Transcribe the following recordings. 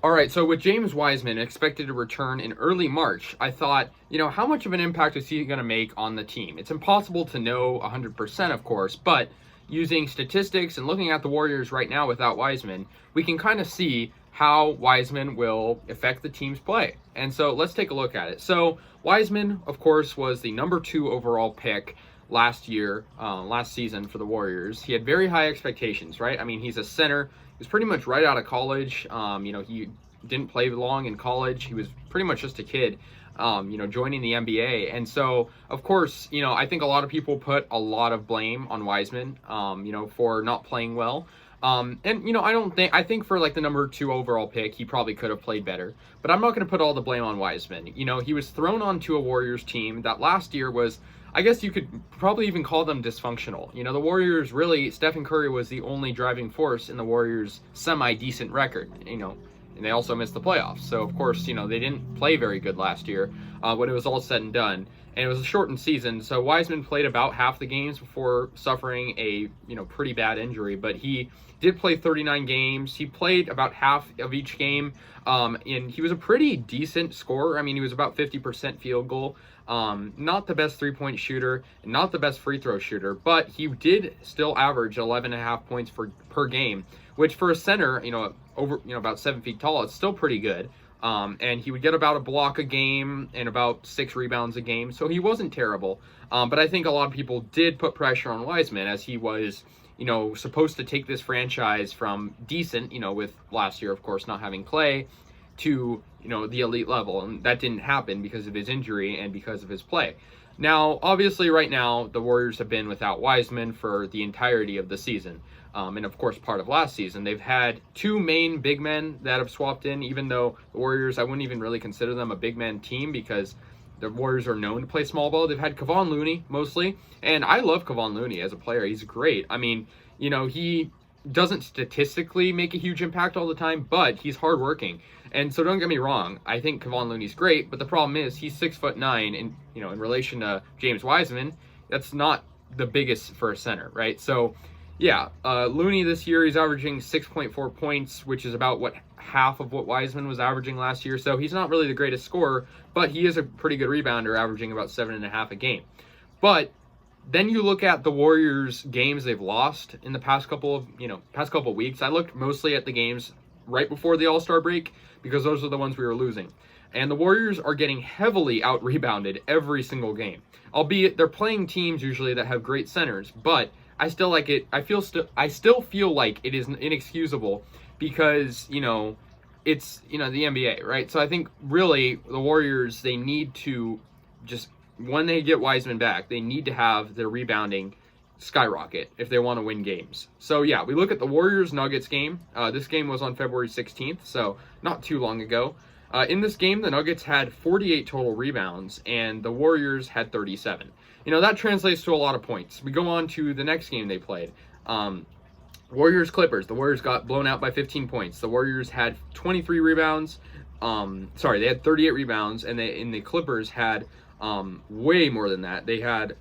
All right, so with James Wiseman expected to return in early March, I thought, how much of an impact is he going to make on the team? It's impossible to know 100%, of course, but using statistics and looking at the Warriors right now without Wiseman, we can kind of see how Wiseman will affect the team's play. And so let's take a look at it. So Wiseman, of course, was the number 2 overall pick last season for the Warriors. He had very high expectations, right? I mean, he's a center. He was pretty much right out of college. He didn't play long in college. He was pretty much just a kid, joining the NBA. And so, of course, I think a lot of people put a lot of blame on Wiseman, for not playing well. I think for like the number 2 overall pick, he probably could have played better. But I'm not going to put all the blame on Wiseman. He was thrown onto a Warriors team that last year was, I guess you could probably even call them dysfunctional. The Warriors really, Stephen Curry was the only driving force in the Warriors' semi-decent record, and they also missed the playoffs. So, of course, they didn't play very good last year when it was all said and done. And it was a shortened season, so Wiseman played about half the games before suffering a, pretty bad injury. But he did play 39 games. He played about half of each game, and he was a pretty decent scorer. I mean, he was about 50% field goal. Not the best three-point shooter, not the best free throw shooter, but he did still average 11.5 points per game, which for a center, about 7 feet tall, it's still pretty good. And he would get about a block a game and about 6 rebounds a game, so he wasn't terrible. But I think a lot of people did put pressure on Wiseman as he was, supposed to take this franchise from decent, with last year, of course, not having Clay, to, the elite level. And that didn't happen because of his injury and because of his play. Now, obviously, right now, the Warriors have been without Wiseman for the entirety of the season. And, of course, part of last season. They've had 2 main big men that have swapped in, even though the Warriors, I wouldn't even really consider them a big man team because the Warriors are known to play small ball. They've had Kevon Looney, mostly. And I love Kevon Looney as a player. He's great. I mean, he doesn't statistically make a huge impact all the time, but he's hardworking. And so don't get me wrong, I think Kevon Looney's great, but the problem is he's 6'9", and in relation to James Wiseman, that's not the biggest for a center, right? So yeah, Looney this year he's averaging 6.4 points, which is about half of what Wiseman was averaging last year. So he's not really the greatest scorer, but he is a pretty good rebounder, averaging about 7.5 a game. But then you look at the Warriors' games they've lost in the past couple of weeks. I looked mostly at the games right before the All-Star break because those are the ones we were losing. And the Warriors are getting heavily out-rebounded every single game. Albeit they're playing teams usually that have great centers, but I still like it. I still feel like it is inexcusable because, it's, the NBA, right? So I think really the Warriors, they need to just, when they get Wiseman back, they need to have their rebounding skyrocket if they want to win games. So yeah, we look at the Warriors-Nuggets game. This game was on February 16th, so not too long ago. In this game, the Nuggets had 48 total rebounds, and the Warriors had 37. That translates to a lot of points. We go on to the next game they played. Warriors-Clippers. The Warriors got blown out by 15 points. The Warriors had 23 rebounds. They had 38 rebounds, and the Clippers had way more than that. They had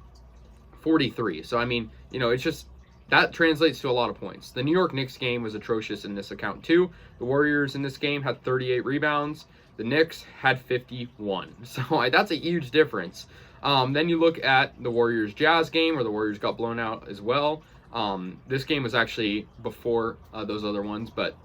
43. So, I mean, it's just, that translates to a lot of points. The New York Knicks game was atrocious in this account, too. The Warriors in this game had 38 rebounds. The Knicks had 51. So, that's a huge difference. Then you look at the Warriors-Jazz game, where the Warriors got blown out as well. This game was actually before those other ones, but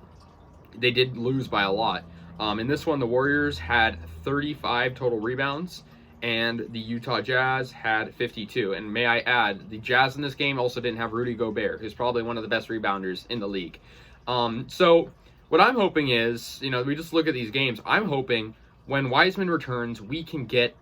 they did lose by a lot. In this one, the Warriors had 35 total rebounds, and the Utah Jazz had 52. And may I add, the Jazz in this game also didn't have Rudy Gobert, who's probably one of the best rebounders in the league. So what I'm hoping is, we just look at these games. I'm hoping when Wiseman returns, we can get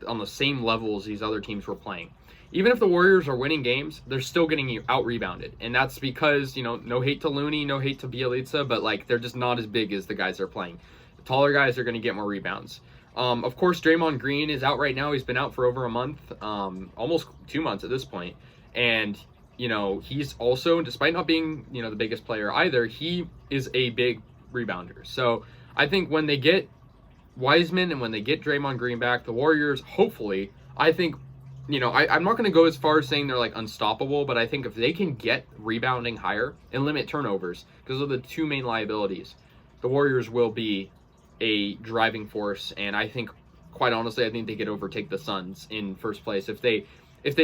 on the same level as these other teams were playing. Even if the Warriors are winning games, they're still getting out-rebounded. And that's because, no hate to Looney, no hate to Bjelica, but, they're just not as big as the guys they're playing. The taller guys are going to get more rebounds. Of course, Draymond Green is out right now. He's been out for over a month, almost 2 months at this point. And, he's also, despite not being, the biggest player either, he is a big rebounder. So I think when they get Wiseman and when they get Draymond Green back, the Warriors, hopefully, I think, I'm not going to go as far as saying they're unstoppable, but I think if they can get rebounding higher and limit turnovers, because those are the 2 main liabilities, the Warriors will be a driving force, and I think, quite honestly, I think they could overtake the Suns in first place if they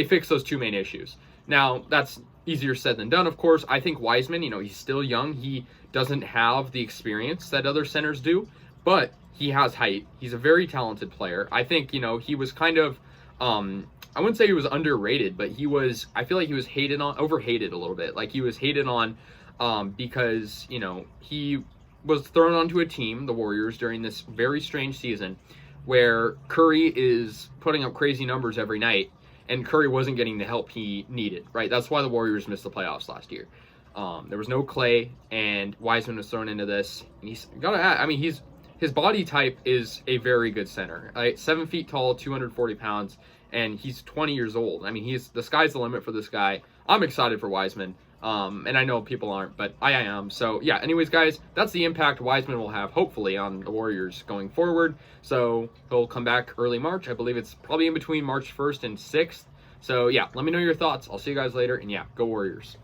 fix those two main issues. Now, that's easier said than done, of course. I think Wiseman, he's still young. He doesn't have the experience that other centers do, but he has height. He's a very talented player. I think, he was kind of, I wouldn't say he was underrated, but I feel like he was overhated a little bit. Like, he was hated on because, he was thrown onto a team, the Warriors, during this very strange season where Curry is putting up crazy numbers every night, and Curry wasn't getting the help he needed, right? That's why the Warriors missed the playoffs last year. There was no Clay, and Wiseman was thrown into this. And his body type is a very good center, right? 7 feet tall, 240 pounds, and he's 20 years old. I mean, the sky's the limit for this guy. I'm excited for Wiseman. And I know people aren't, but I am. So yeah, anyways, guys, that's the impact Wiseman will have, hopefully, on the Warriors going forward. So he'll come back early March. I believe it's probably in between March 1st and 6th. So yeah, let me know your thoughts. I'll see you guys later, and yeah, go Warriors.